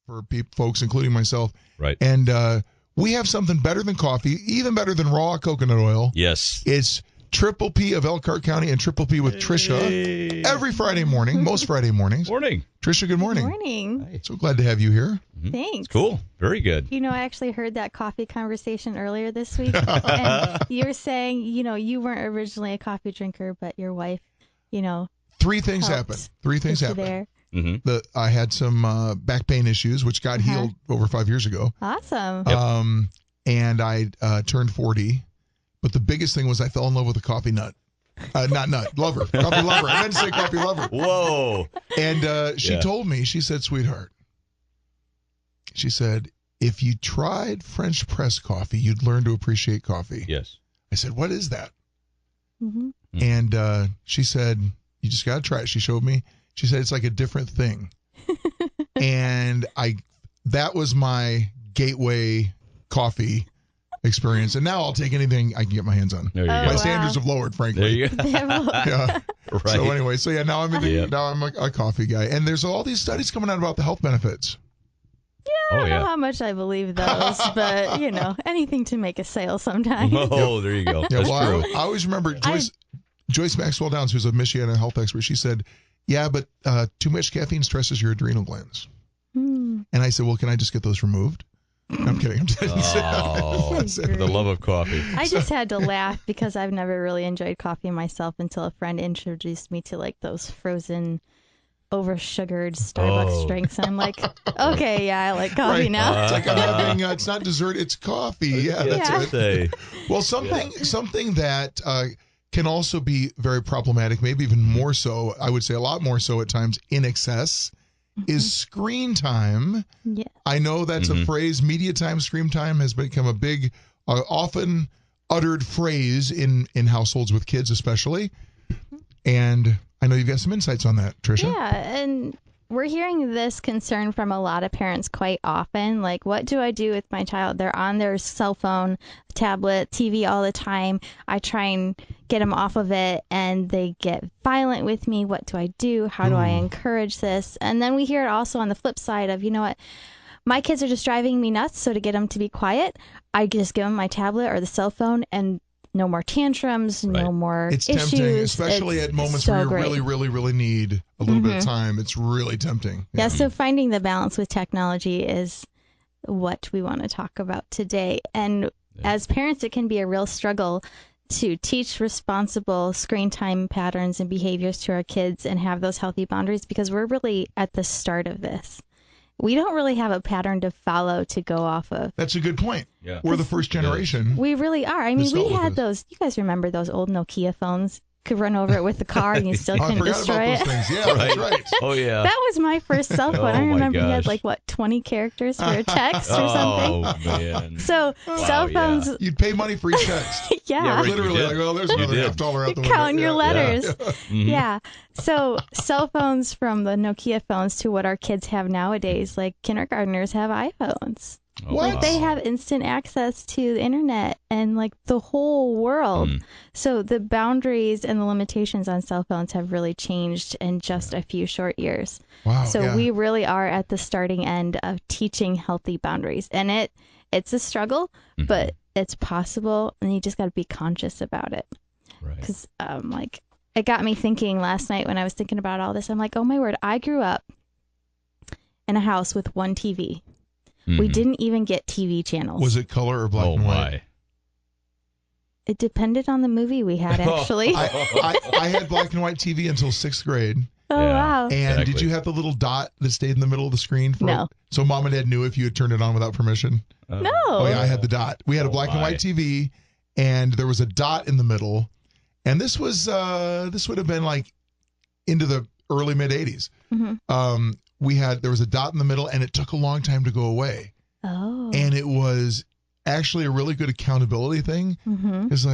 for folks, including myself. Right. And we have something better than coffee, even better than raw coconut oil. Yes. It's Triple P of Elkhart County and Triple P with Trisha every Friday morning, most Friday mornings. Morning. Trisha, good morning. Morning. Hi. So glad to have you here. Thanks. Cool. Very good. You know, I actually heard that coffee conversation earlier this week. And you were saying, you weren't originally a coffee drinker, but your wife, Three things helped happened. Three things get you happened. there. Mm-hmm. I had some back pain issues, which got healed over 5 years ago. Awesome. Yep. And I turned 40. But the biggest thing was I fell in love with a coffee nut. Not nut, lover. Coffee lover. I meant to say coffee lover. Whoa. And she told me, she said, sweetheart, she said, if you tried French press coffee, you'd learn to appreciate coffee. Yes. I said, what is that? Mm-hmm. And she said, you just got to try it. She showed me. She said, it's like a different thing. And that was my gateway coffee experience. And now I'll take anything I can get my hands on. There you go. My standards have lowered, frankly. There you go. Yeah. Right. So anyway, now I'm now I'm a coffee guy. And there's all these studies coming out about the health benefits. I don't know how much I believe those, but, anything to make a sale sometimes. Oh, there you go. Yeah, That's true. I always remember Joyce Maxwell Downs, who's a Michigan health expert. She said, yeah, but too much caffeine stresses your adrenal glands. And I said, well, can I just get those removed? No, I'm kidding. Oh, for the love of coffee. I just had to laugh because I've never really enjoyed coffee myself until a friend introduced me to those frozen, over-sugared Starbucks drinks. And I'm like, okay, yeah, I like coffee now. It's like I'm having, it's not dessert, it's coffee. Yeah, that's it. Well, something that can also be very problematic, maybe even more so, I would say a lot more so at times, in excess, is screen time. Yeah. I know that's a phrase. Media time, screen time has become a big, often uttered phrase in households with kids especially. And I know you've got some insights on that, Trisha. Yeah, and we're hearing this concern from a lot of parents quite often. Like, what do I do with my child? They're on their cell phone, tablet, TV all the time. I try and get them off of it, and they get violent with me. What do I do? How do I encourage this? And then we hear it also on the flip side of, you know what? My kids are just driving me nuts, so to get them to be quiet, I just give them my tablet or the cell phone, and no more tantrums, no more issues. It's tempting, especially at moments where you really, really, really need a little bit of time. It's really tempting. Yeah, so finding the balance with technology is what we want to talk about today. And as parents, it can be a real struggle to teach responsible screen time patterns and behaviors to our kids and have those healthy boundaries, because we're really at the start of this. We don't really have a pattern to follow to go off of. That's a good point. Yeah. We're the first generation. We really are. I mean, we had those. You guys remember those old Nokia phones? Could run over it with the car and you still couldn't destroy it. Things. Yeah, that's right. Oh, yeah. That was my first cell phone. I remember you had 20 characters for a text or something. Oh, man. So cell phones. Yeah. You'd pay money for each text. Yeah. Literally, there's another $50 out the window. Counting your letters. Yeah. So cell phones, from the Nokia phones to what our kids have nowadays, like kindergartners have iPhones. What? They have instant access to the internet and the whole world. So the boundaries and the limitations on cell phones have really changed in just a few short years. Wow. So we really are at the starting end of teaching healthy boundaries. And it's a struggle, but it's possible, and you just got to be conscious about it. Right. Because it got me thinking last night when I was thinking about all this. I'm like, oh my word, I grew up in a house with one TV. We didn't even get TV channels. Was it color or black and white? It depended on the movie we had, actually. I had black and white TV until 6th grade. Oh, wow. And did you have the little dot that stayed in the middle of the screen? No. So mom and dad knew if you had turned it on without permission? No. Oh, yeah, I had the dot. We had a black and white TV, and there was a dot in the middle. And this would have been into the early mid-'80s. There was a dot in the middle, and it took a long time to go away. Oh. And it was actually a really good accountability thing. It's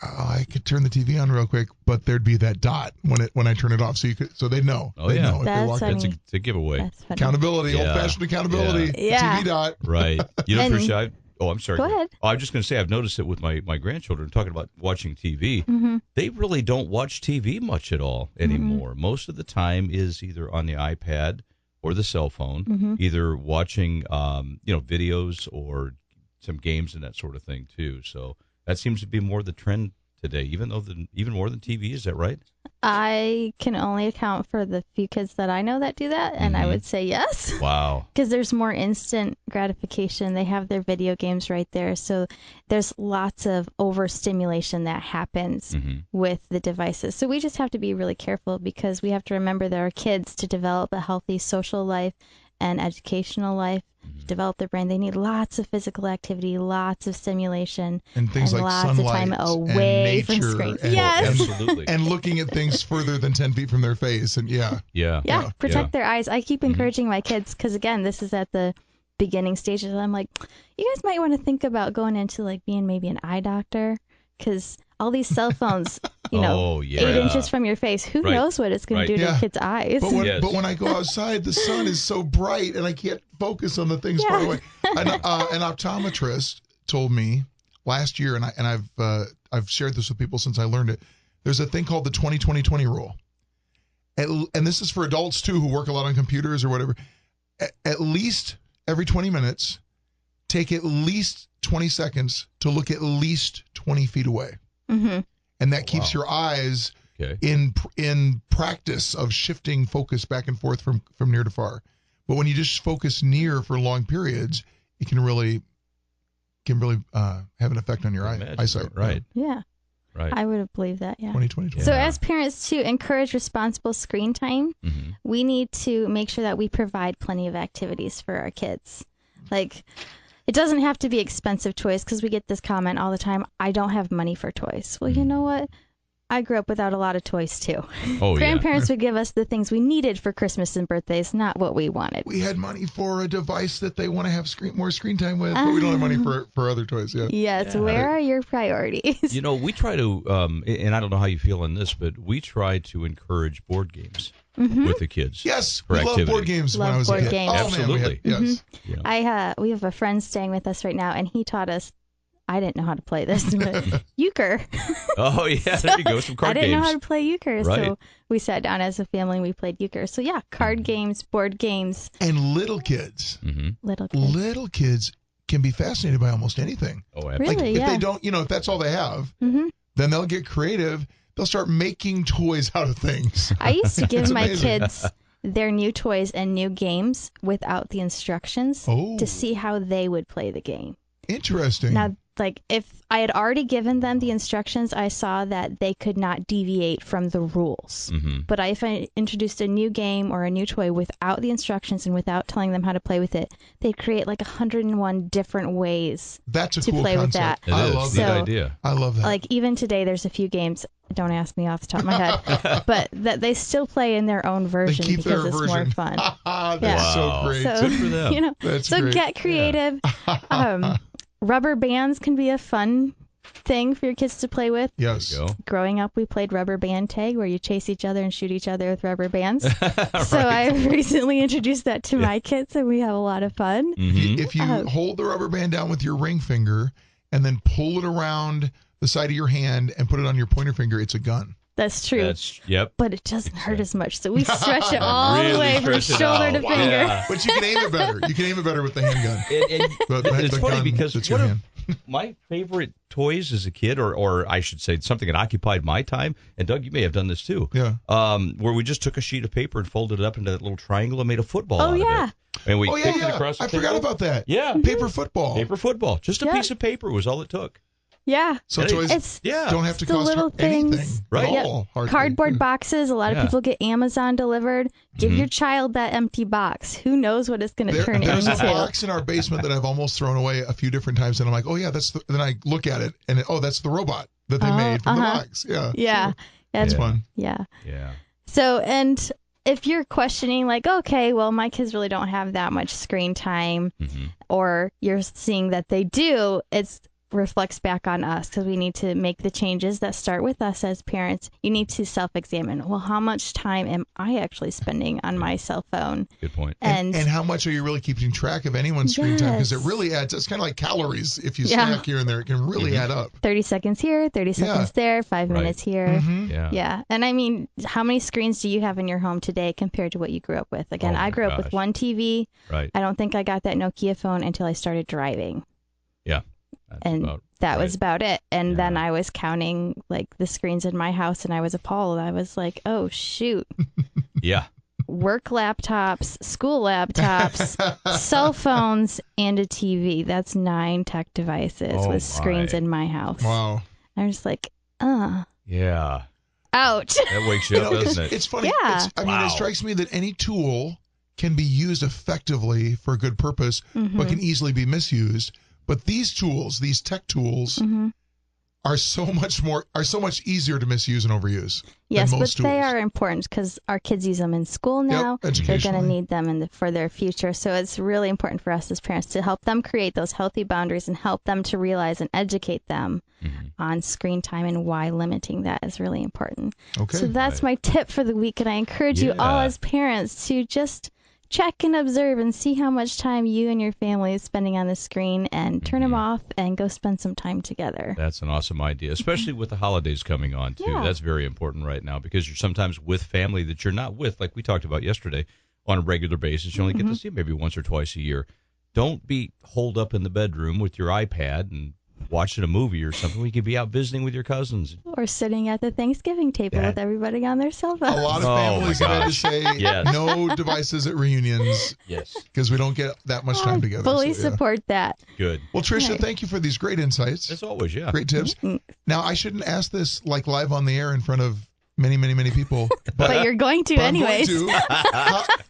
I could turn the TV on real quick, but there'd be that dot when I turn it off, so they'd know. Oh, they'd yeah. know if they walked in. It's a giveaway. Accountability, old-fashioned accountability. Yeah. TV dot. Right. You know, Trisha, I'm sorry. Go ahead. Oh, I'm just going to say I've noticed it with my grandchildren, talking about watching TV. They really don't watch TV much at all anymore. Most of the time is either on the iPad or the cell phone, either watching, videos or some games and that sort of thing too. So that seems to be more the trend today, even more than TV. Is that right? I can only account for the few kids that I know that do that, and I would say yes. Wow. Because there's more instant gratification. They have their video games right there. So there's lots of overstimulation that happens with the devices. So we just have to be really careful, because we have to remember there are kids to develop a healthy social life and educational life. To develop their brain, they need lots of physical activity, lots of stimulation, and things like lots sunlight of time away and from nature, screens. and, Yes. Absolutely. and looking at things further than 10 feet from their face. And Protect their eyes. I keep encouraging my kids, because again, this is at the beginning stages. I'm like, you guys might want to think about going into like being maybe an eye doctor, because all these cell phones, 8 inches from your face, who knows what it's going to do to kids' eyes. But when I go outside, the sun is so bright and I can't focus on the things far away. An optometrist told me last year, and I've shared this with people since I learned it. There's a thing called the 20-20-20 rule. And this is for adults too, who work a lot on computers or whatever. At least every 20 minutes, take at least 20 seconds to look at least 20 feet away. And that keeps your eyes in practice of shifting focus back and forth from near to far. But when you just focus near for long periods, it can really have an effect on your eyesight. Right. Yeah. Right. I would have believed that. Yeah. 2020. So as parents, to encourage responsible screen time, we need to make sure that we provide plenty of activities for our kids. Like, it doesn't have to be expensive toys, because we get this comment all the time, I don't have money for toys. Well, you know what? I grew up without a lot of toys, too. Grandparents would give us the things we needed for Christmas and birthdays, not what we wanted. We had money for a device that they want to have more screen time with, but we don't have money for other toys. Yes, where are your priorities? We try to, and I don't know how you feel on this, but we try to encourage board games with the kids. Yes, we love board games when I was a kid. Games. Absolutely. Yes. We have a friend staying with us right now, and he taught us, I didn't know how to play this, but euchre. Oh, yeah, there you go, some card games. I didn't know how to play euchre, right. So we sat down as a family and we played euchre. So yeah, card games, board games. And little kids. Little kids can be fascinated by almost anything. Oh, absolutely. Really, if they don't, if that's all they have, then they'll get creative. They'll start making toys out of things. I used to give my kids their new toys and new games without the instructions to see how they would play the game. Interesting. Now, like, if I had already given them the instructions, I saw that they could not deviate from the rules. But if I introduced a new game or a new toy without the instructions and without telling them how to play with it, they'd create like 101 different ways to cool play with that. I love that idea. I love that. Like, even today, there's a few games, don't ask me off the top of my head, but that they still play in their own version because it's more fun. That's so great. So, good for them. That's so great. Get creative. Rubber bands can be a fun thing for your kids to play with. Yes. There you go. Growing up, we played rubber band tag, where you chase each other and shoot each other with rubber bands. So I've recently introduced that to my kids, and we have a lot of fun. If you hold the rubber band down with your ring finger and then pull it around the side of your hand and put it on your pointer finger, it's a gun. That's true. Yep. But it doesn't hurt as much, so we stretch it all the way from shoulder to finger. Yeah. But you can aim it better. You can aim it better with the handgun. And it's funny because it's your hand. My favorite toys as a kid, or I should say something that occupied my time, and Doug, you may have done this too, where we just took a sheet of paper and folded it up into that little triangle and made a football out of it. And we kicked it across the table. I forgot about that. Yeah. Paper football. Paper football. Just a piece of paper was all it took. Yeah. So toys don't have to cost anything. Right. At all. Cardboard boxes. A lot of people get Amazon delivered. Give your child that empty box. Who knows what it's going to turn There's into? a box in our basement that I've almost thrown away a few different times, and I'm like, oh yeah, then I look at it, and that's the robot that they made from the box. Yeah. That's fun. Yeah. Yeah. So, and if you're questioning, like, okay, well, my kids really don't have that much screen time, or you're seeing that they do, it's reflects back on us because we need to make the changes that start with us as parents. You need to self-examine. Well, how much time am I actually spending on my cell phone? Good point. And how much are you really keeping track of anyone's screen time? Because it really adds. It's kind of like calories. If you snack here and there, it can really add up. 30 seconds here, 30 seconds there, 5 minutes here. Yeah. And I mean, how many screens do you have in your home today compared to what you grew up with? Again, I grew up with one TV. Right. I don't think I got that Nokia phone until I started driving. Yeah. That was about it. And then I was counting like the screens in my house and I was appalled. I was like, oh, shoot. Yeah. Work laptops, school laptops, cell phones, and a TV. That's 9 tech devices with screens in my house. Wow. I was like, yeah. Ouch. That wakes you up, doesn't it? It's funny. Yeah. It strikes me that any tool can be used effectively for a good purpose, but can easily be misused. But these tools, these tech tools, are so much easier to misuse and overuse. Yes, than but most they tools. are important because our kids use them in school now. They're going to need them for their future. So it's really important for us as parents to help them create those healthy boundaries and help them to realize and educate them on screen time and why limiting that is really important. Okay. So that's my tip for the week, and I encourage you all as parents to just check and observe and see how much time you and your family is spending on the screen and turn them off and go spend some time together. That's an awesome idea, especially with the holidays coming on, too. That's very important right now because you're sometimes with family that you're not with, like we talked about yesterday, on a regular basis. You only get to see them maybe once or twice a year. Don't be holed up in the bedroom with your iPad and watching a movie or something. We could be out visiting with your cousins. Or sitting at the Thanksgiving table with everybody on their cell phones. A lot of families have had to say no devices at reunions. Yes. Because we don't get that much time together. Fully support that. Good. Well, Trisha, thank you for these great insights. As always, Great tips. Now, I shouldn't ask this like live on the air in front of many, many, many people. But you're going to anyways.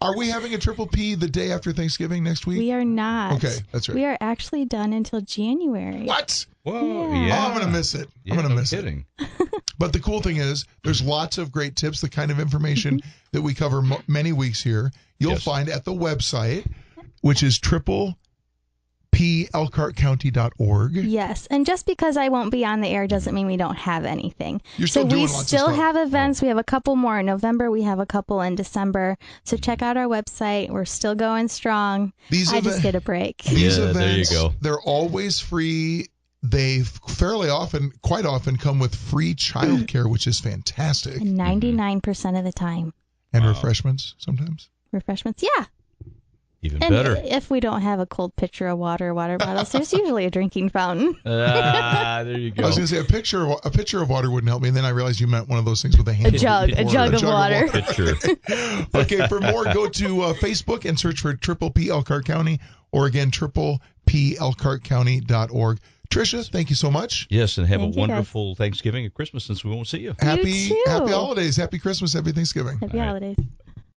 Are we having a Triple P the day after Thanksgiving next week? We are not. Okay, that's right. We are actually done until January. What? Whoa, Oh, I'm going to miss it. I'm going to miss it. But the cool thing is there's lots of great tips, the kind of information that we cover many weeks here. You'll find at the website, which is PLCartCounty.org. Yes, and just because I won't be on the air doesn't mean we don't have anything. You're still doing we lots still of stuff. have events. We have a couple more in November. We have a couple in December. So check out our website. We're still going strong. I just get a break. These events, there you go. They're always free. They quite often come with free childcare, which is fantastic. 99% of the time. And refreshments sometimes. Refreshments, yeah. Even better. If we don't have a cold pitcher of water bottles, there's usually a drinking fountain. There you go. I was going to say a pitcher of water wouldn't help me, and then I realized you meant one of those things with a hand. A jug of water. Okay, for more, go to Facebook and search for Triple P Elkhart County, or again, triple-p-elkhart-county.org. Trisha, thank you so much. Yes, and have a wonderful Thanksgiving and Christmas since we won't see you. Happy holidays. Happy Christmas. Happy Thanksgiving. Happy holidays.